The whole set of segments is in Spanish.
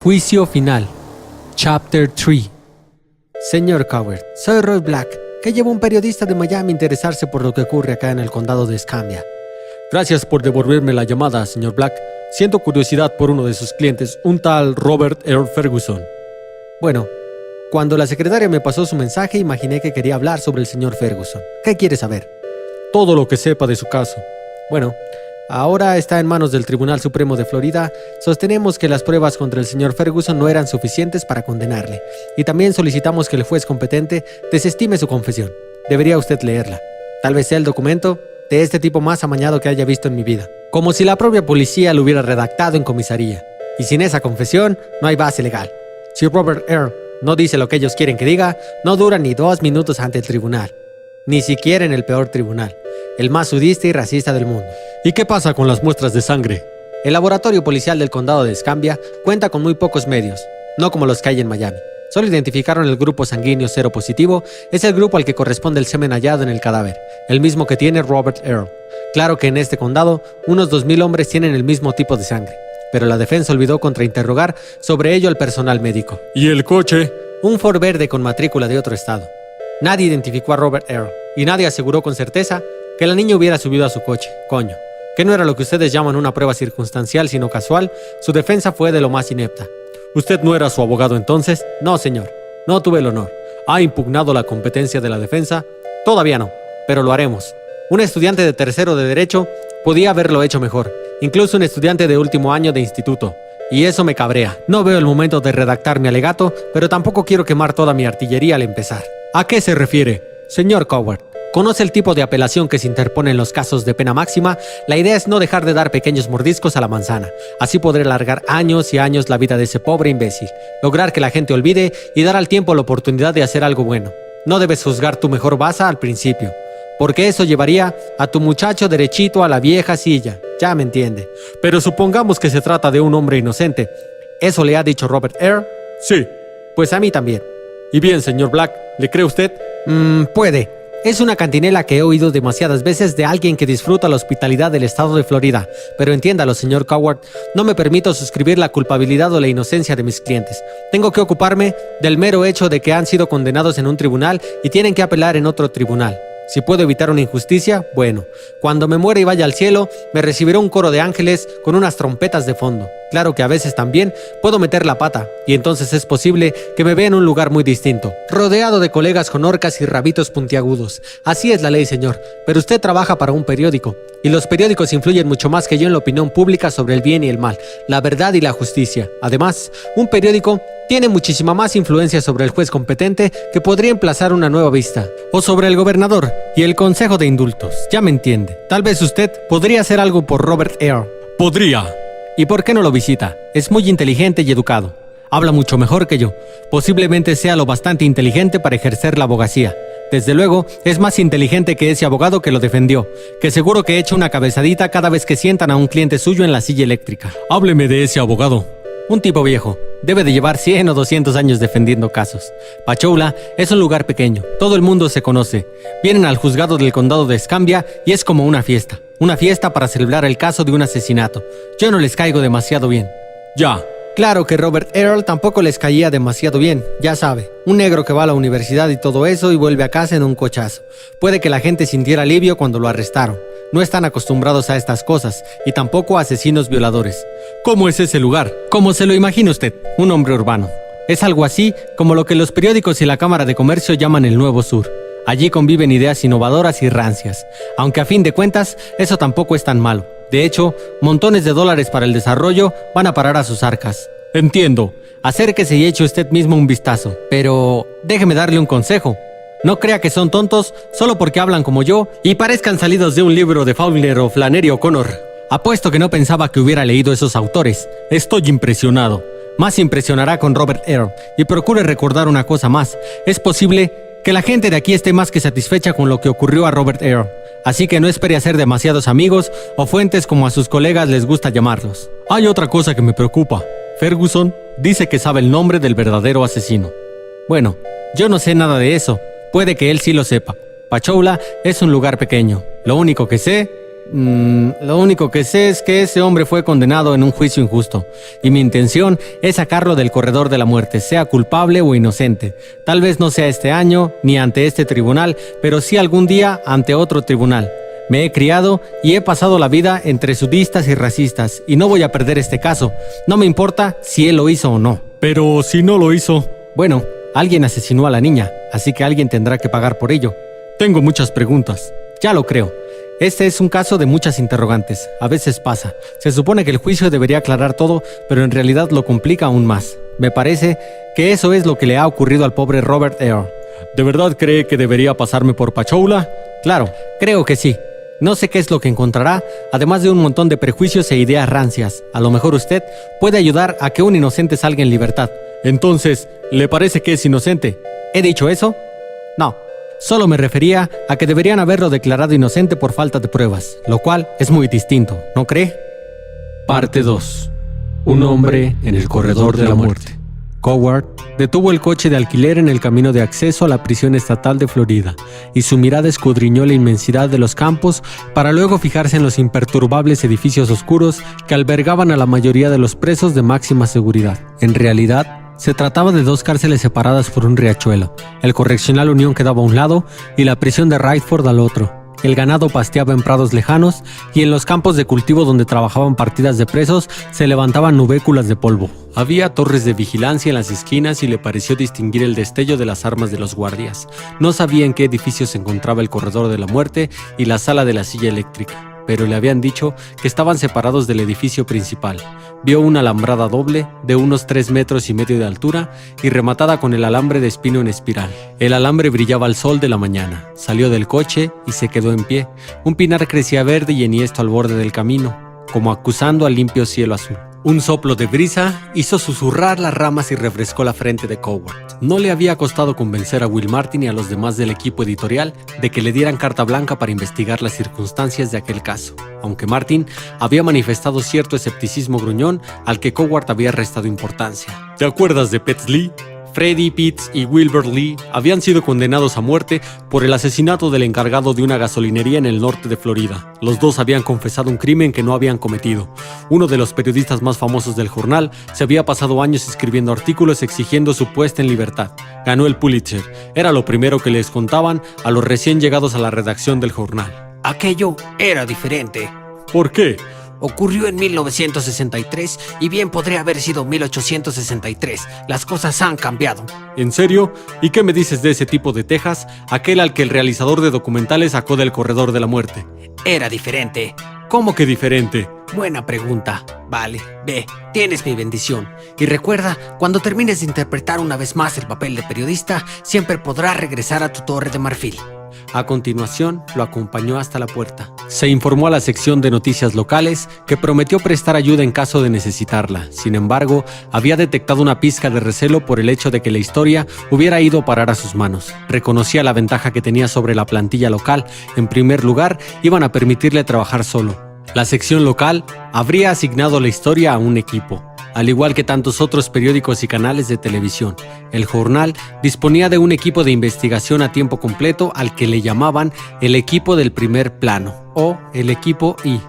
Juicio final. Chapter 3. Señor Coward, soy Roy Black, que lleva un periodista de Miami a interesarse por lo que ocurre acá en el condado de Escambia. Gracias por devolverme la llamada, señor Black. Siento curiosidad por uno de sus clientes, un tal Robert Earl Ferguson. Bueno, cuando la secretaria me pasó su mensaje, imaginé que quería hablar sobre el señor Ferguson. ¿Qué quiere saber? Todo lo que sepa de su caso. Bueno, ahora está en manos del Tribunal Supremo de Florida. Sostenemos que las pruebas contra el señor Ferguson no eran suficientes para condenarle. Y también solicitamos que el juez competente desestime su confesión. Debería usted leerla. Tal vez sea el documento de este tipo más amañado que haya visto en mi vida. Como si la propia policía lo hubiera redactado en comisaría. Y sin esa confesión, no hay base legal. Si Robert Earl no dice lo que ellos quieren que diga, no dura ni 2 minutos ante el tribunal. Ni siquiera en el peor tribunal, el más sudista y racista del mundo. ¿Y qué pasa con las muestras de sangre? El laboratorio policial del condado de Escambia cuenta con muy pocos medios, no como los que hay en Miami. Solo identificaron el grupo sanguíneo cero positivo, es el grupo al que corresponde el semen hallado en el cadáver, el mismo que tiene Robert Earl. Claro que en este condado, unos 2,000 hombres tienen el mismo tipo de sangre, pero la defensa olvidó contrainterrogar sobre ello al personal médico. ¿Y el coche? Un Ford verde con matrícula de otro estado. Nadie identificó a Robert Earl, y nadie aseguró con certeza que la niña hubiera subido a su coche. Coño, que no era lo que ustedes llaman una prueba circunstancial, sino casual. Su defensa fue de lo más inepta. ¿Usted no era su abogado entonces? No, señor, no tuve el honor. ¿Ha impugnado la competencia de la defensa? Todavía no, pero lo haremos. Un estudiante de tercero de Derecho podía haberlo hecho mejor, incluso un estudiante de último año de instituto. Y eso me cabrea. No veo el momento de redactar mi alegato, pero tampoco quiero quemar toda mi artillería al empezar. ¿A qué se refiere? Señor Coward, ¿conoce el tipo de apelación que se interpone en los casos de pena máxima? La idea es no dejar de dar pequeños mordiscos a la manzana. Así podré alargar años y años la vida de ese pobre imbécil, lograr que la gente olvide y dar al tiempo la oportunidad de hacer algo bueno. No debes juzgar tu mejor baza al principio, porque eso llevaría a tu muchacho derechito a la vieja silla. Ya me entiende. Pero supongamos que se trata de un hombre inocente. ¿Eso le ha dicho Robert Earl? Sí. Pues a mí también. Y bien, señor Black, ¿le cree usted? Puede. Es una cantinela que he oído demasiadas veces de alguien que disfruta la hospitalidad del estado de Florida. Pero entiéndalo, señor Coward, no me permito suscribir la culpabilidad o la inocencia de mis clientes. Tengo que ocuparme del mero hecho de que han sido condenados en un tribunal y tienen que apelar en otro tribunal. Si puedo evitar una injusticia, bueno. Cuando me muera y vaya al cielo, me recibirá un coro de ángeles con unas trompetas de fondo. Claro que a veces también puedo meter la pata, y entonces es posible que me vea en un lugar muy distinto, rodeado de colegas con orcas y rabitos puntiagudos. Así es la ley, señor, pero usted trabaja para un periódico, y los periódicos influyen mucho más que yo en la opinión pública sobre el bien y el mal, la verdad y la justicia. Además, un periódico tiene muchísima más influencia sobre el juez competente que podría emplazar una nueva vista, o sobre el gobernador y el consejo de indultos. Ya me entiende. Tal vez usted podría hacer algo por Robert Earl. Podría. ¿Y por qué no lo visita? Es muy inteligente y educado. Habla mucho mejor que yo. Posiblemente sea lo bastante inteligente para ejercer la abogacía. Desde luego, es más inteligente que ese abogado que lo defendió, que seguro que echa una cabezadita cada vez que sientan a un cliente suyo en la silla eléctrica. Hábleme de ese abogado. Un tipo viejo. Debe de llevar 100 o 200 años defendiendo casos. Pachoula es un lugar pequeño. Todo el mundo se conoce. Vienen al juzgado del condado de Escambia y es como una fiesta. Una fiesta para celebrar el caso de un asesinato. Yo no les caigo demasiado bien. Ya. Claro que Robert Earl tampoco les caía demasiado bien, ya sabe. Un negro que va a la universidad y todo eso y vuelve a casa en un cochazo. Puede que la gente sintiera alivio cuando lo arrestaron. No están acostumbrados a estas cosas, y tampoco a asesinos violadores. ¿Cómo es ese lugar? Como se lo imagina usted, un hombre urbano. Es algo así como lo que los periódicos y la Cámara de Comercio llaman el Nuevo Sur. Allí conviven ideas innovadoras y rancias, aunque a fin de cuentas, eso tampoco es tan malo. De hecho, montones de dólares para el desarrollo van a parar a sus arcas. Entiendo. Acérquese y eche usted mismo un vistazo. Pero déjeme darle un consejo. No crea que son tontos solo porque hablan como yo y parezcan salidos de un libro de Faulkner o Flannery O'Connor. Apuesto que no pensaba que hubiera leído esos autores. Estoy impresionado. Más impresionará con Robert Earl. Y procure recordar una cosa más. Es posible que la gente de aquí esté más que satisfecha con lo que ocurrió a Robert Earl. Así que no espere hacer demasiados amigos o fuentes como a sus colegas les gusta llamarlos. Hay otra cosa que me preocupa. Ferguson dice que sabe el nombre del verdadero asesino. Bueno, yo no sé nada de eso. Puede que él sí lo sepa. Pachoula es un lugar pequeño. Lo único que sé Lo único que sé es que ese hombre fue condenado en un juicio injusto, y mi intención es sacarlo del corredor de la muerte, sea culpable o inocente. Tal vez no sea este año, ni ante este tribunal, pero sí algún día ante otro tribunal. Me he criado y he pasado la vida entre sudistas y racistas, y no voy a perder este caso. No me importa si él lo hizo o no. Pero si no lo hizo... Bueno, alguien asesinó a la niña, así que alguien tendrá que pagar por ello. Tengo muchas preguntas. Ya lo creo. Este es un caso de muchas interrogantes. A veces pasa. Se supone que el juicio debería aclarar todo, pero en realidad lo complica aún más. Me parece que eso es lo que le ha ocurrido al pobre Robert Earl. ¿De verdad cree que debería pasarme por Pachoula? Claro, creo que sí. No sé qué es lo que encontrará, además de un montón de prejuicios e ideas rancias. A lo mejor usted puede ayudar a que un inocente salga en libertad. Entonces, ¿le parece que es inocente? ¿He dicho eso? No. Solo me refería a que deberían haberlo declarado inocente por falta de pruebas, lo cual es muy distinto, ¿no cree? Parte 2. Un hombre en el corredor de la muerte. Coward detuvo el coche de alquiler en el camino de acceso a la prisión estatal de Florida, y su mirada escudriñó la inmensidad de los campos para luego fijarse en los imperturbables edificios oscuros que albergaban a la mayoría de los presos de máxima seguridad. En realidad, se trataba de dos cárceles separadas por un riachuelo. El Correccional Unión quedaba a un lado y la prisión de Rydford al otro. El ganado pasteaba en prados lejanos y en los campos de cultivo donde trabajaban partidas de presos se levantaban nubéculas de polvo. Había torres de vigilancia en las esquinas y le pareció distinguir el destello de las armas de los guardias. No sabía en qué edificio se encontraba el corredor de la muerte y la sala de la silla eléctrica, pero le habían dicho que estaban separados del edificio principal. Vio una alambrada doble de unos 3,5 metros de altura y rematada con el alambre de espino en espiral. El alambre brillaba al sol de la mañana. Salió del coche y se quedó en pie. Un pinar crecía verde y enhiesto al borde del camino, como acusando al limpio cielo azul. Un soplo de brisa hizo susurrar las ramas y refrescó la frente de Coward. No le había costado convencer a Will Martin y a los demás del equipo editorial de que le dieran carta blanca para investigar las circunstancias de aquel caso, aunque Martin había manifestado cierto escepticismo gruñón al que Coward había restado importancia. ¿Te acuerdas de Pitts Lee? Freddie Pitts y Wilbur Lee habían sido condenados a muerte por el asesinato del encargado de una gasolinería en el norte de Florida. Los dos habían confesado un crimen que no habían cometido. Uno de los periodistas más famosos del jornal se había pasado años escribiendo artículos exigiendo su puesta en libertad. Ganó el Pulitzer. Era lo primero que les contaban a los recién llegados a la redacción del jornal. Aquello era diferente. ¿Por qué? Ocurrió en 1963 y bien podría haber sido 1863. Las cosas han cambiado. ¿En serio? ¿Y qué me dices de ese tipo de Texas, aquel al que el realizador de documentales sacó del corredor de la muerte? Era diferente. ¿Cómo que diferente? Buena pregunta. Vale, ve, tienes mi bendición. Y recuerda, cuando termines de interpretar una vez más el papel de periodista, siempre podrás regresar a tu torre de marfil. A continuación, lo acompañó hasta la puerta. Se informó a la sección de noticias locales, que prometió prestar ayuda en caso de necesitarla. Sin embargo, había detectado una pizca de recelo por el hecho de que la historia hubiera ido a parar a sus manos. Reconocía la ventaja que tenía sobre la plantilla local. En primer lugar, iban a permitirle trabajar solo. La sección local habría asignado la historia a un equipo, al igual que tantos otros periódicos y canales de televisión. El jornal disponía de un equipo de investigación a tiempo completo al que le llamaban el equipo del primer plano, o el equipo I,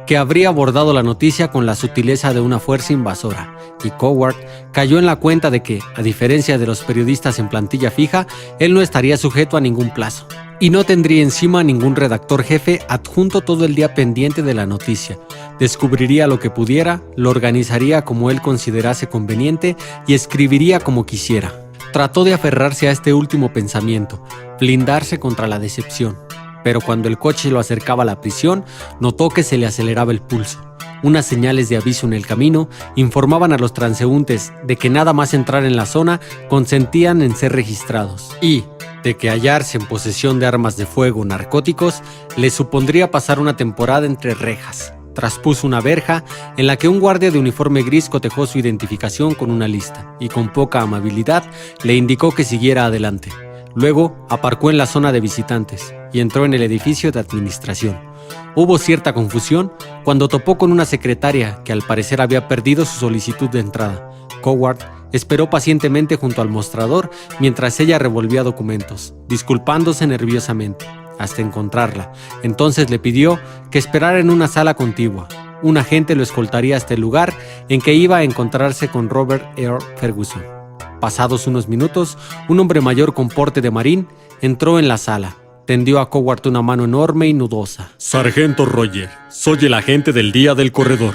que habría abordado la noticia con la sutileza de una fuerza invasora. Y Coward cayó en la cuenta de que, a diferencia de los periodistas en plantilla fija, él no estaría sujeto a ningún plazo. Y no tendría encima ningún redactor jefe adjunto todo el día pendiente de la noticia. Descubriría lo que pudiera, lo organizaría como él considerase conveniente y escribiría como quisiera. Trató de aferrarse a este último pensamiento, blindarse contra la decepción. Pero cuando el coche lo acercaba a la prisión, notó que se le aceleraba el pulso. Unas señales de aviso en el camino informaban a los transeúntes de que nada más entrar en la zona consentían en ser registrados y de que hallarse en posesión de armas de fuego o narcóticos le supondría pasar una temporada entre rejas. Traspuso una verja en la que un guardia de uniforme gris cotejó su identificación con una lista y con poca amabilidad le indicó que siguiera adelante. Luego aparcó en la zona de visitantes y entró en el edificio de administración. Hubo cierta confusión cuando topó con una secretaria que al parecer había perdido su solicitud de entrada. Coward esperó pacientemente junto al mostrador mientras ella revolvía documentos, disculpándose nerviosamente. hasta encontrarla. Entonces le pidió que esperara en una sala contigua. Un agente lo escoltaría hasta el lugar en que iba a encontrarse con Robert Earl Ferguson. Pasados unos minutos, un hombre mayor con porte de marín entró en la sala. Tendió a Coward una mano enorme y nudosa. Sargento Roger, soy el agente del día del corredor.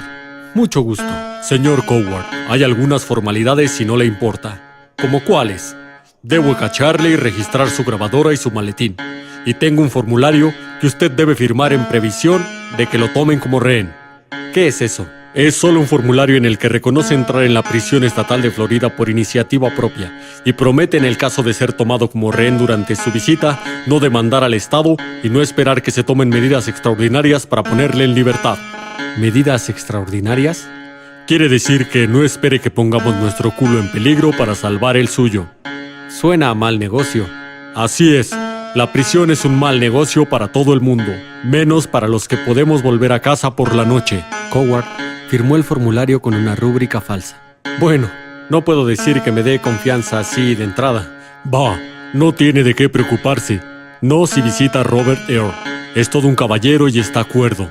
Mucho gusto. Señor Coward, hay algunas formalidades si no le importa. ¿Cómo cuáles? Debo cacharle y registrar su grabadora y su maletín. Y tengo un formulario que usted debe firmar en previsión de que lo tomen como rehén. ¿Qué es eso? Es solo un formulario en el que reconoce entrar en la prisión estatal de Florida por iniciativa propia y promete, en el caso de ser tomado como rehén durante su visita, no demandar al Estado y no esperar que se tomen medidas extraordinarias para ponerle en libertad. ¿Medidas extraordinarias? Quiere decir que no espere que pongamos nuestro culo en peligro para salvar el suyo. Suena a mal negocio. Así es. La prisión es un mal negocio para todo el mundo, menos para los que podemos volver a casa por la noche. Coward firmó el formulario con una rúbrica falsa. Bueno, no puedo decir que me dé confianza así de entrada. Bah, no tiene de qué preocuparse. No si visita a Robert Earl. Es todo un caballero y está cuerdo.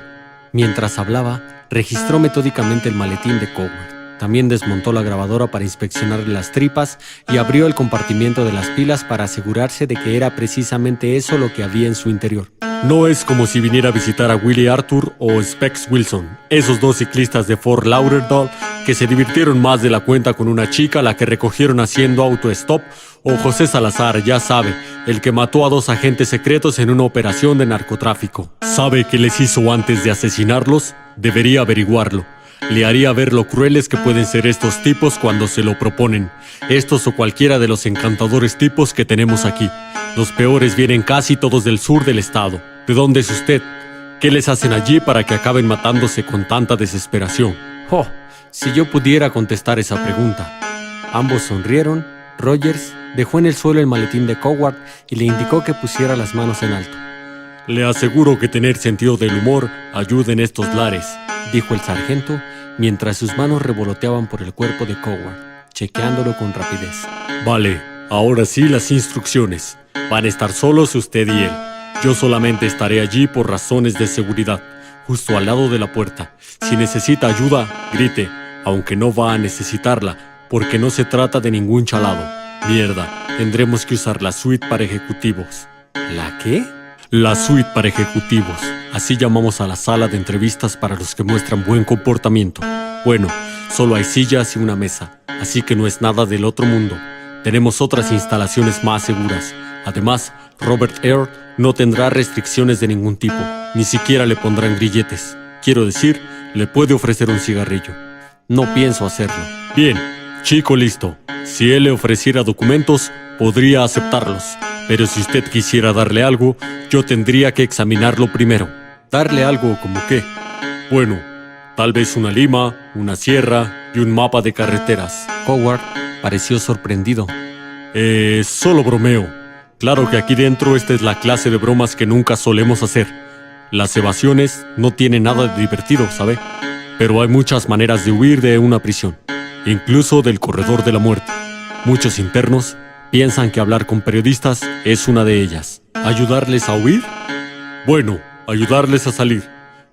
Mientras hablaba, registró metódicamente el maletín de Coward. También desmontó la grabadora para inspeccionarle las tripas y abrió el compartimiento de las pilas para asegurarse de que era precisamente eso lo que había en su interior. No es como si viniera a visitar a Willie Arthur o Specs Wilson, esos dos ciclistas de Fort Lauderdale que se divirtieron más de la cuenta con una chica a la que recogieron haciendo autostop, o José Salazar, ya sabe, el que mató a 2 agentes secretos en una operación de narcotráfico. ¿Sabe qué les hizo antes de asesinarlos? Debería averiguarlo. Le haría ver lo crueles que pueden ser estos tipos cuando se lo proponen. Estos o cualquiera de los encantadores tipos que tenemos aquí. Los peores vienen casi todos del sur del estado. ¿De dónde es usted? ¿Qué les hacen allí para que acaben matándose con tanta desesperación? Oh, si yo pudiera contestar esa pregunta. Ambos sonrieron. Rogers dejó en el suelo el maletín de Coward y le indicó que pusiera las manos en alto. Le aseguro que tener sentido del humor ayuda en estos lares, dijo el sargento, mientras sus manos revoloteaban por el cuerpo de Coward, chequeándolo con rapidez. Vale, ahora sí las instrucciones. Van a estar solos usted y él. Yo solamente estaré allí por razones de seguridad, justo al lado de la puerta. Si necesita ayuda, grite, aunque no va a necesitarla, porque no se trata de ningún chalado. Mierda, tendremos que usar la suite para ejecutivos. ¿La qué? La suite para ejecutivos. Así llamamos a la sala de entrevistas para los que muestran buen comportamiento. Bueno, solo hay sillas y una mesa, así que no es nada del otro mundo. Tenemos otras instalaciones más seguras. Además, Robert Earl no tendrá restricciones de ningún tipo. Ni siquiera le pondrán grilletes. Quiero decir, le puede ofrecer un cigarrillo. No pienso hacerlo. Bien, chico listo. Si él le ofreciera documentos, podría aceptarlos. Pero si usted quisiera darle algo, yo tendría que examinarlo primero. ¿Darle algo como qué? Bueno, tal vez una lima, una sierra y un mapa de carreteras. Coward pareció sorprendido. Solo bromeo. Claro que aquí dentro esta es la clase de bromas que nunca solemos hacer. Las evasiones no tienen nada de divertido, ¿sabe? Pero hay muchas maneras de huir de una prisión, incluso del corredor de la muerte. Muchos internos piensan que hablar con periodistas es una de ellas. ¿Ayudarles a huir? Bueno, ayudarles a salir.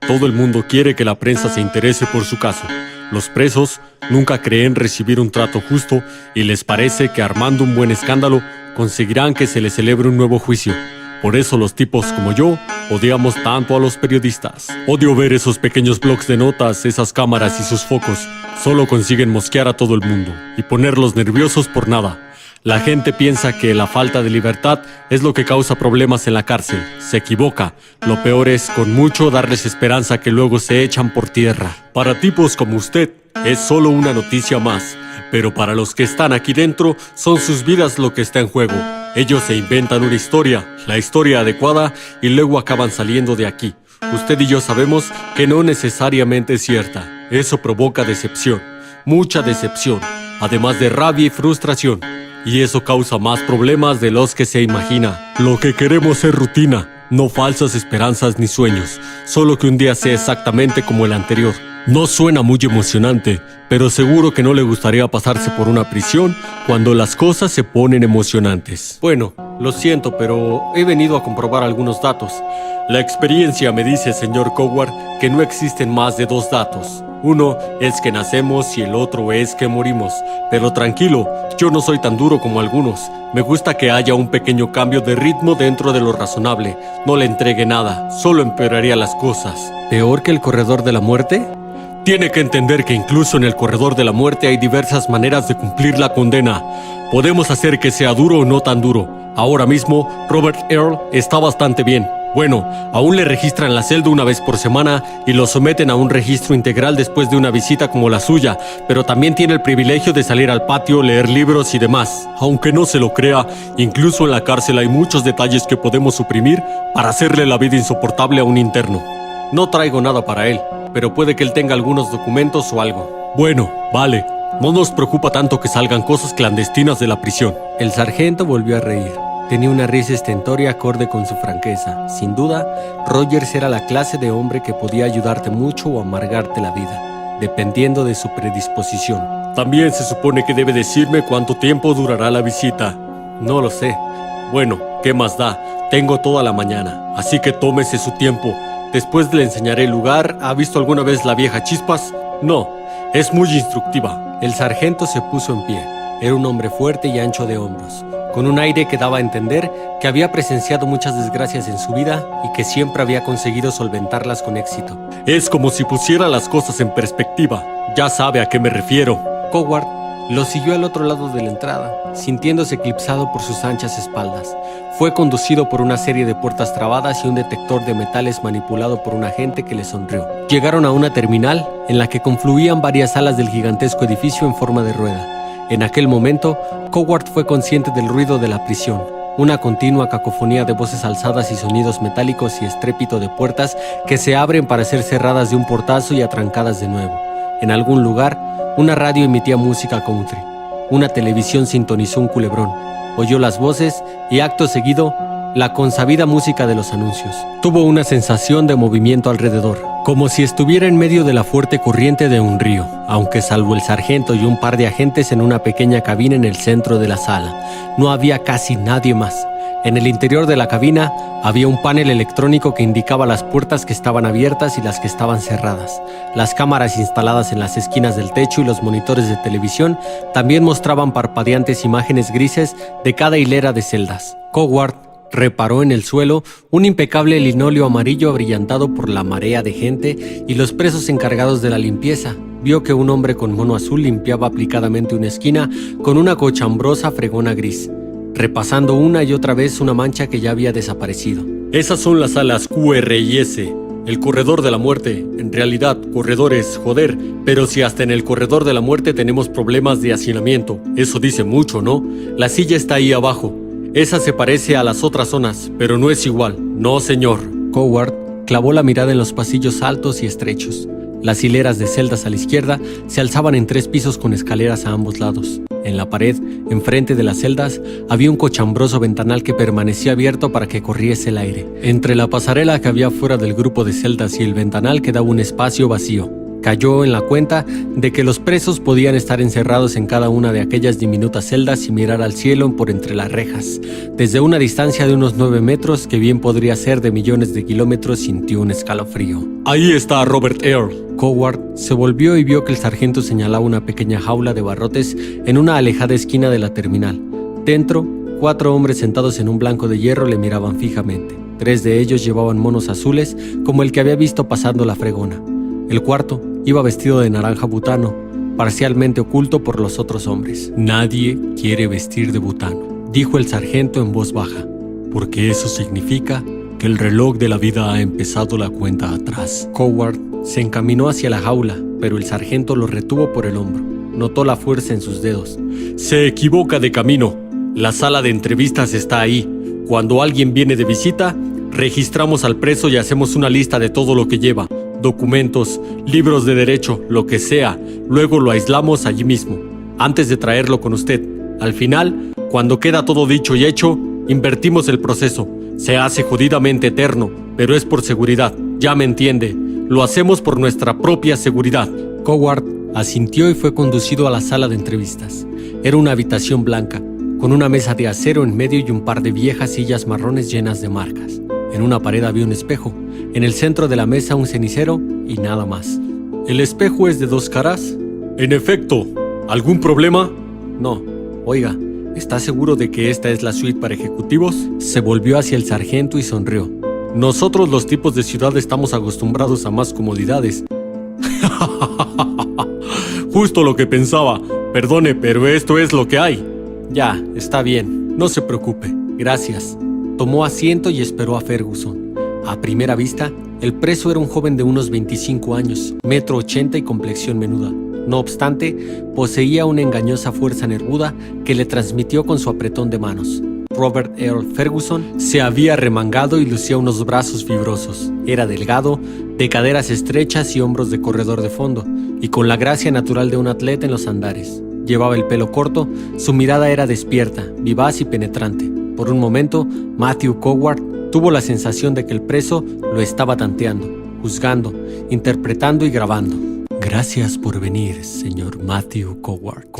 Todo el mundo quiere que la prensa se interese por su caso. Los presos nunca creen recibir un trato justo y les parece que armando un buen escándalo conseguirán que se les celebre un nuevo juicio. Por eso los tipos como yo odiamos tanto a los periodistas. Odio ver esos pequeños blocs de notas, esas cámaras y sus focos. Solo consiguen mosquear a todo el mundo y ponerlos nerviosos por nada. La gente piensa que la falta de libertad es lo que causa problemas en la cárcel. Se equivoca. Lo peor es, con mucho, darles esperanza que luego se echan por tierra. Para tipos como usted, es solo una noticia más. Pero para los que están aquí dentro, son sus vidas lo que está en juego. Ellos se inventan una historia, la historia adecuada, y luego acaban saliendo de aquí. Usted y yo sabemos que no necesariamente es cierta. Eso provoca decepción, mucha decepción, además de rabia y frustración. Y eso causa más problemas de los que se imagina. Lo que queremos es rutina, no falsas esperanzas ni sueños, solo que un día sea exactamente como el anterior. No suena muy emocionante, pero seguro que no le gustaría pasarse por una prisión cuando las cosas se ponen emocionantes. Bueno, lo siento, pero he venido a comprobar algunos datos. La experiencia me dice, señor Coward, que no existen más de 2 datos. Uno es que nacemos y el otro es que morimos. Pero tranquilo, yo no soy tan duro como algunos. Me gusta que haya un pequeño cambio de ritmo dentro de lo razonable. No le entregue nada, solo empeoraría las cosas. ¿Peor que el corredor de la muerte? Tiene que entender que incluso en el corredor de la muerte hay diversas maneras de cumplir la condena. Podemos hacer que sea duro o no tan duro. Ahora mismo, Robert Earl está bastante bien. Bueno, aún le registran la celda una vez por semana y lo someten a un registro integral después de una visita como la suya, pero también tiene el privilegio de salir al patio, leer libros y demás. Aunque no se lo crea, incluso en la cárcel hay muchos detalles que podemos suprimir para hacerle la vida insoportable a un interno. No traigo nada para él, pero puede que él tenga algunos documentos o algo. Bueno, vale. No nos preocupa tanto que salgan cosas clandestinas de la prisión. El sargento volvió a reír. Tenía una risa estentórea acorde con su franqueza. Sin duda, Rogers era la clase de hombre que podía ayudarte mucho o amargarte la vida, dependiendo de su predisposición. También se supone que debe decirme cuánto tiempo durará la visita. No lo sé. Bueno, ¿qué más da? Tengo toda la mañana, así que tómese su tiempo. Después le enseñaré el lugar. ¿Ha visto alguna vez la vieja Chispas? No, es muy instructiva. El sargento se puso en pie. Era un hombre fuerte y ancho de hombros, con un aire que daba a entender que había presenciado muchas desgracias en su vida y que siempre había conseguido solventarlas con éxito. Es como si pusiera las cosas en perspectiva. Ya sabe a qué me refiero. Coward lo siguió al otro lado de la entrada, sintiéndose eclipsado por sus anchas espaldas. Fue conducido por una serie de puertas trabadas y un detector de metales manipulado por un agente que le sonrió. Llegaron a una terminal en la que confluían varias salas del gigantesco edificio en forma de rueda. En aquel momento, Coward fue consciente del ruido de la prisión, una continua cacofonía de voces alzadas y sonidos metálicos y estrépito de puertas que se abren para ser cerradas de un portazo y atrancadas de nuevo. En algún lugar, una radio emitía música country. Una televisión sintonizó un culebrón. Oyó las voces y, acto seguido, la consabida música de los anuncios. Tuvo una sensación de movimiento alrededor, como si estuviera en medio de la fuerte corriente de un río, aunque salvo el sargento y un par de agentes en una pequeña cabina en el centro de la sala, no había casi nadie más. En el interior de la cabina había un panel electrónico que indicaba las puertas que estaban abiertas y las que estaban cerradas. Las cámaras instaladas en las esquinas del techo y los monitores de televisión también mostraban parpadeantes imágenes grises de cada hilera de celdas. Coward reparó en el suelo un impecable linóleo amarillo abrillantado por la marea de gente y los presos encargados de la limpieza. Vio que un hombre con mono azul limpiaba aplicadamente una esquina con una cochambrosa fregona gris, repasando una y otra vez una mancha que ya había desaparecido. Esas son las salas Q, R y S. El corredor de la muerte. En realidad, corredores, joder. Pero si hasta en el corredor de la muerte tenemos problemas de hacinamiento. Eso dice mucho, ¿no? La silla está ahí abajo. Esa se parece a las otras zonas, pero no es igual. No, señor. Coward clavó la mirada en los pasillos altos y estrechos. Las hileras de celdas a la izquierda se alzaban en 3 pisos con escaleras a ambos lados. En la pared, enfrente de las celdas, había un cochambroso ventanal que permanecía abierto para que corriese el aire. Entre la pasarela que había fuera del grupo de celdas y el ventanal quedaba un espacio vacío. Cayó en la cuenta de que los presos podían estar encerrados en cada una de aquellas diminutas celdas y mirar al cielo por entre las rejas. Desde una distancia de unos 9 metros, que bien podría ser de millones de kilómetros, sintió un escalofrío. Ahí está Robert Earl. Coward se volvió y vio que el sargento señalaba una pequeña jaula de barrotes en una alejada esquina de la terminal. Dentro, 4 hombres sentados en un blanco de hierro le miraban fijamente. 3 de ellos llevaban monos azules, como el que había visto pasando la fregona. El cuarto iba vestido de naranja butano, parcialmente oculto por los otros hombres. Nadie quiere vestir de butano, dijo el sargento en voz baja, porque eso significa que el reloj de la vida ha empezado la cuenta atrás. Coward se encaminó hacia la jaula, pero el sargento lo retuvo por el hombro. Notó la fuerza en sus dedos. Se equivoca de camino. La sala de entrevistas está ahí. Cuando alguien viene de visita, registramos al preso y hacemos una lista de todo lo que lleva. Documentos, libros de derecho, lo que sea. Luego lo aislamos allí mismo, antes de traerlo con usted. Al final, cuando queda todo dicho y hecho, invertimos el proceso. Se hace jodidamente eterno, pero es por seguridad. Ya me entiende. Lo hacemos por nuestra propia seguridad. Coward asintió y fue conducido a la sala de entrevistas. Era una habitación blanca, con una mesa de acero en medio y un par de viejas sillas marrones llenas de marcas. En una pared había un espejo, en el centro de la mesa un cenicero y nada más. ¿El espejo es de 2 caras? En efecto. ¿Algún problema? No. Oiga, ¿está seguro de que esta es la suite para ejecutivos? Se volvió hacia el sargento y sonrió. Nosotros los tipos de ciudad estamos acostumbrados a más comodidades. Justo lo que pensaba. Perdone, pero esto es lo que hay. Ya, está bien. No se preocupe. Gracias. Tomó asiento y esperó a Ferguson. A primera vista, el preso era un joven de unos 25 años, 1,80 m y complexión menuda. No obstante, poseía una engañosa fuerza nervuda que le transmitió con su apretón de manos. Robert Earl Ferguson se había remangado y lucía unos brazos fibrosos. Era delgado, de caderas estrechas y hombros de corredor de fondo, y con la gracia natural de un atleta en los andares. Llevaba el pelo corto, su mirada era despierta, vivaz y penetrante. Por un momento, Matthew Coward tuvo la sensación de que el preso lo estaba tanteando, juzgando, interpretando y grabando. Gracias por venir, señor Matthew Coward.